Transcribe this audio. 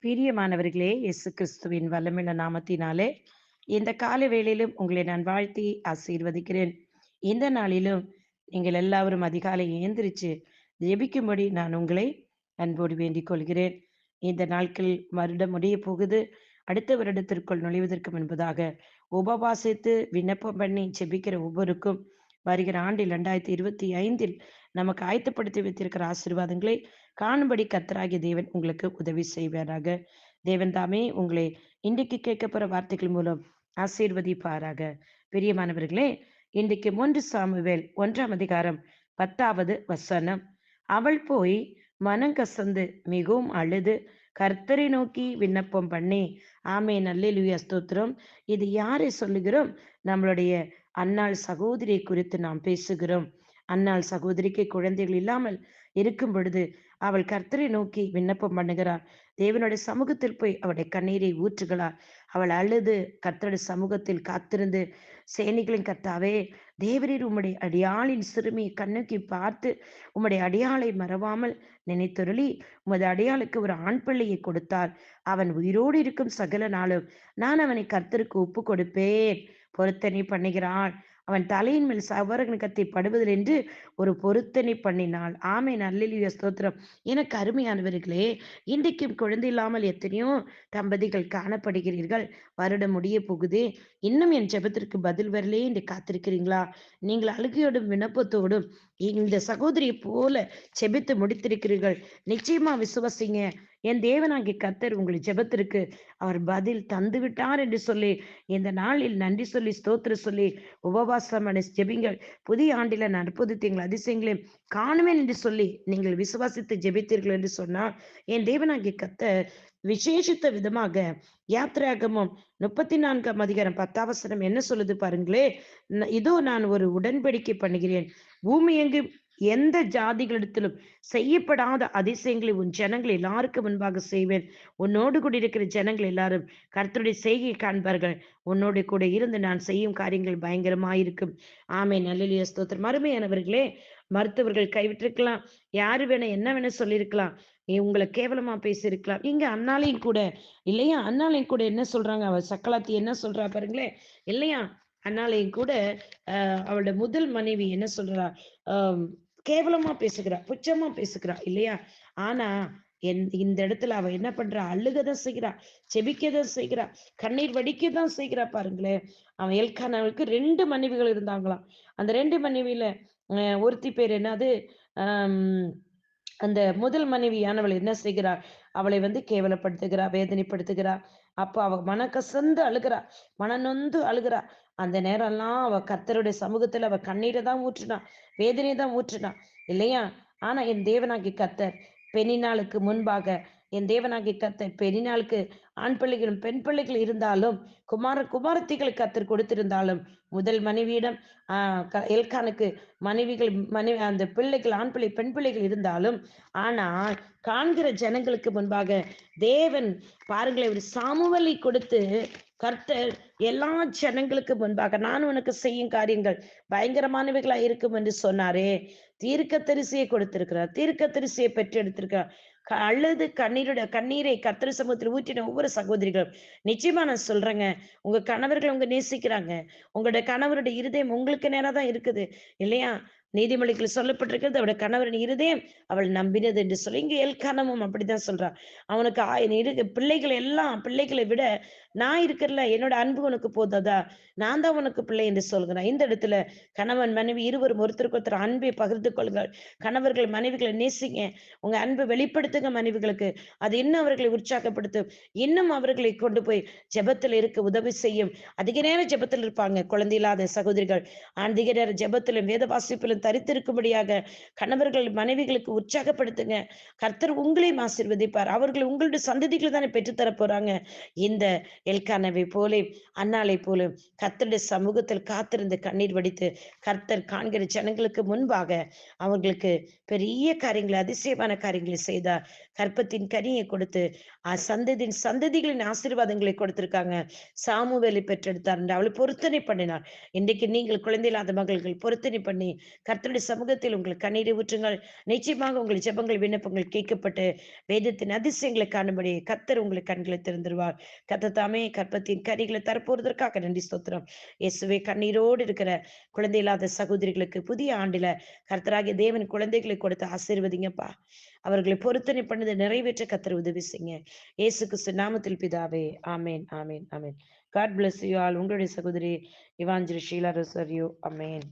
பிரியமானவர்களே, இயேசு கிறிஸ்துவின் வல்லமையுள்ள நாமத்தினாலே இந்த காலை வேளையிலும் உங்களை நான் வாழ்த்தி ஆசீர்வதிக்கிறேன். இந்த நாளிலும் நீங்கள் எல்லாவரும் அதிகாலை எழுந்திரிச்சு ஜெபிக்கும்படி நான் உங்களை அன்போடு வேண்டிக் கொள்கிறேன். இந்த நாட்கள் வருடம் முடிய போகுது. அடுத்த வருடத்திற்குள் நுழைவதற்கு முன்பதாக உபவாசித்து விண்ணப்பம் பண்ணி ஜெபிக்கிற ஒவ்வொருக்கும் வருகிற ஆண்டு 2025 நமக்கு ஆயத்தப்படுத்தி வைத்திருக்கிற ஆசீர்வாதங்களை காணும்படி கர்த்தராகிய தேவன் உங்களுக்கு உதவி செய்வாராக. தேவன் தாமே உங்களை இன்றைக்கு கேட்கப்போற வார்த்தைகள் மூலம் ஆசீர்வதிப்பாராக. பிரியமானவர்களே, இன்றைக்கு 1 சாமுவேல் 1ஆம் அதிகாரம் 10வது வசனம். அவள் போய் மனங்கசந்து மிகவும் அழுது கர்த்தரை நோக்கி விண்ணப்பம் பண்ணி, ஆமென் அல்லேலூயா ஸ்தோத்திரம். இது யாரை சொல்லுகிறோம்? நம்மளுடைய அன்னாள் சகோதரியை குறித்து நாம் பேசுகிறோம். அன்னாள் சகோதரிக்கு குழந்தைகள் இல்லாமல் இருக்கும் பொழுது அவள் கர்த்தரை நோக்கி விண்ணப்பம் பண்ணுகிறாள். தேவனுடைய சமூகத்தில் போய் அவளுடைய கண்ணீரை ஊற்றுகிறாள். அவள் அழுது கர்த்தருடைய சமூகத்தில் காத்திருந்து, சேனைகளின் கர்த்தாவே, தேவரீர் உம்முடைய அடியாளின் சிறுமியை கண்ணோக்கி பார்த்து உம்முடைய அடியாளை மறவாமல் நினைத்தருளி உமது அடியாளுக்கு ஒரு ஆண் பிள்ளையை கொடுத்தார். அவன் உயிரோடு இருக்கும் சகல நாளும் நான் அவனை கர்த்தருக்கு ஒப்பு கொடுப்பேன். பொருத்தனை பண்ணுகிறாள். அவன் தலையின் மேல் சவரகன் கத்தி படுவதில் என்று ஒரு பொருத்தனை பண்ணினாள். ஆமென் அல்லேலூயா ஸ்தோத்திரம். எனக்கு அருமையானவர்களே, இன்றைக்கும் குழந்தை இல்லாமல் எத்தனையோ தம்பதிகள் காணப்படுகிறீர்கள். வருடம் முடிய போகுதே, இன்னும் என் ஜெபத்திற்கு பதில் வரலே என்று காத்திருக்கிறீங்களா? நீங்கள் அழுகையோடும் விண்ணப்பத்தோடும் இந்த சகோதரியை போல ஜெபித்து முடித்திருக்கிறீர்கள். நிச்சயமா விசுவாசிங்க, என் தேவனாகிய கர்த்தர் உங்கள் ஜெபத்திற்கு அவர் பதில் தந்து விட்டார் என்று சொல்லி இந்த நாளில் நன்றி சொல்லி ஸ்தோத்திரம் சொல்லி உபவாசம் ஜெபிங்கள். புதிய ஆண்டில நான் அற்புதத்தையும் அதிசயங்களையும் காணுவேன் என்று சொல்லி நீங்கள் விசுவாசித்து ஜெபித்தீர்கள் என்று சொன்னால் என் தேவனாகிய கர்த்தர் விசேஷித்த விதமாக யாத்திராகமம் 34ஆம் அதிகாரம் 10ஆம் வசனம் என்ன சொல்லுது பாருங்களே. இதோ நான் ஒரு உடன்படிக்கை பண்ணுகிறேன். பூமி எங்கு எந்த ஜாதிகளிடத்திலும் செய்யப்படாத அதிசயங்களை உன் ஜனங்கள் எல்லாருக்கும் முன்பாக செய்வேன். உன்னோடு கூட இருக்கிற ஜனங்கள் எல்லாரும் கர்த்தருடைய செய்கை காண்பார்கள். உன்னோடு கூட இருந்து நான் செய்யும் காரியங்கள் பயங்கரமாயிருக்கும். ஆமென் அல்லேலூயா ஸ்தோத்திரம். அருமையானவர்களே, மருத்துவர்கள் கைவிட்டிருக்கலாம், யாரு வேணா என்ன வேணா சொல்லியிருக்கலாம், உங்களை கேவலமா பேசியிருக்கலாம். இங்க அண்ணாலையும் கூட இல்லையா, அண்ணாலையும் கூட என்ன சொல்றாங்க, அவ சக்கலாத்தி என்ன சொல்றா பாருங்களேன் இல்லையா. அண்ணாலையும் கூட அவளோட முதல் மனைவி என்ன சொல்றா, கேவலமா பேசுகிறா, புச்சமா பேசுகிறா இல்லையா. ஆனா இந்த இடத்துல அவ என்ன பண்றா, அழுகதான் செய்கிறா, செபிக்கதான் செய்கிறா, கண்ணீர் வடிக்கதான் செய்கிறா பாருங்களேன். அவன் எல்கானாவுக்கு 2 மனைவிகள் இருந்தாங்களாம். அந்த 2 மனைவியில ஒருத்தி பேர் என்னது, ஆஹ் அந்த முதல் மனைவியானவள் என்ன செய்கிறாள், அவளை கேவலப்படுத்துகிறா, வேதனைப்படுத்துகிறா. அப்ப அவ மனக்கசந்து அழுகிறா, மனநொந்து அழுகிறா. அந்த நேரம் எல்லாம் அவ கர்த்தருடைய சமூகத்துல அவ கண்ணீரை தான் ஊற்றினா, வேதனை தான் ஊற்றினா இல்லையா. ஆனா என் தேவனாகிய கர்த்தர் பெண்ணினாளுக்கு முன்பாக, என் தேவனாகிய கர்த்தர் பெண்ணினாளுக்கு ஆண் பிள்ளைகளும் பெண் பிள்ளைகள் இருந்தாலும், குமாரத்திகளுக்கு கர்த்தர் கொடுத்திருந்தாலும், முதல் மனைவியிடம் எல்கானுக்கு மனைவி அந்த பிள்ளைகள் ஆண் பிள்ளை பெண் பிள்ளைகள் இருந்தாலும், ஆனால் காண்கிற ஜனங்களுக்கு முன்பாக தேவன் பாருங்களேன் ஒரு சாமுவேலை கொடுத்து கர்த்தர் எல்லா ஜனங்களுக்கு முன்பாக நான் உனக்கு செய்யும் காரியங்கள் பயங்கரமானவைகளா இருக்கும் என்று சொன்னாரே. தீர்க்கதரிசியை கொடுத்திருக்கிறார், தீர்க்கதரிசியை பெற்றெடுத்திருக்கிறார். அழுது கண்ணீரை கர்த்தர் சமூகத்தில் ஊற்றின ஒவ்வொரு சகோதரிகளும் நிச்சயமா நான் சொல்றேங்க, உங்க கணவர்கள் உங்க நேசிக்கிறாங்க. உங்களுடைய கணவருடைய இருதயம் உங்களுக்கு நேரா தான் இருக்குது இல்லையா. நீதிமொழிகள் சொல்லப்பட்டிருக்கிறது, அவருடைய கணவரின் இருதயம் அவள் நம்பினது என்று சொல்லி. இங்க எல்கானமும் அப்படிதான் சொல்றா. அவனுக்கு பிள்ளைகளை விட நான் இருக்கிறல, என்னோட அன்பு உனக்கு போதாதா, நான் தான் உனக்கு பிள்ளை என்று சொல்கிறேன். இந்த இடத்துல கணவன் மனைவி இருவரும் ஒருத்தருக்கு ஒருத்தர் அன்பை பகிர்ந்து கொள்ளுங்கள். கணவர்கள் மனைவிகளை நேசிங்க, உங்க அன்பை வெளிப்படுத்துங்க மனைவிகளுக்கு. அது இன்னும் அவர்களை உற்சாகப்படுத்தும், இன்னும் அவர்களை கொண்டு போய் ஜெபத்தில் இருக்க உதவி செய்யும். அதிக நேரம் ஜெபத்தில் இருப்பாங்க குழந்தை இல்லாத சகோதரிகள். அதிக நேரம் ஜெபத்திலும் வேத வாசிப்பிலும் தரித்திருக்கும்படியாக கணவர்கள் மனைவிகளுக்கு உற்சாகப்படுத்துங்க. கர்த்தர் உங்களையும் ஆசீர்வதிப்பார். அவர்கள் உங்களுடைய சந்ததிகளை தானே பெற்றுத்தர போறாங்க. இந்த எல்கானவை போல, அன்னாளை போல கர்த்தருடைய சமூகத்தில் காத்திருந்து கண்ணீர் வடித்து கர்த்தர் காண்கிற ஜனங்களுக்கு முன்பாக அவர்களுக்கு பெரிய காரியங்களை, அதிசயமான காரியங்களை செய்தார். கற்பத்தின் கனியை கொடுத்து சந்ததியின் சந்ததிகளின் ஆசீர்வாதங்களை கொடுத்திருக்காங்க. சாமுவேலை பெற்றெடுத்தார், அவளை பொருத்தனை பண்ணினார். இன்றைக்கு நீங்கள் குழந்தை இல்லாத மகள்கள் பொருத்தனை பண்ணி கர்த்தருடைய சமூகத்தில் உங்கள் கண்ணீரை ஊற்றுங்கள். நிச்சயமாக உங்கள் ஜெபங்கள் விண்ணப்பங்கள் கேட்கப்பட்டு வேதத்தின் அதிசயங்களை காணும்படி கர்த்தர் உங்களை கண்களை திறந்துருவார். கர்த்தர் தாமே கற்பத்தின் கனிகளை தரப்போவதற்காக நன்றி ஸ்தோத்திரம். இயேசுவே, கண்ணீரோடு இருக்கிற குழந்தை இல்லாத சகோதரிகளுக்கு புதிய ஆண்டில கர்த்தராகிய தேவன் குழந்தைகளை கொடுத்து ஆசீர்வதிங்கப்பா. அவர்களை பொருத்தனை பண்ணதை நிறைவேற்ற கர்த்தர் உதவி செய்யுங்க. இயேசு கிறிஸ்து நாமத்தில் பிதாவே, ஆமேன், ஆமேன், ஆமேன். God bless you all. உங்களுடைய சகோதரி இவாஞ்சலி ஷீலா ரொசாரியோ. ஆமேன்.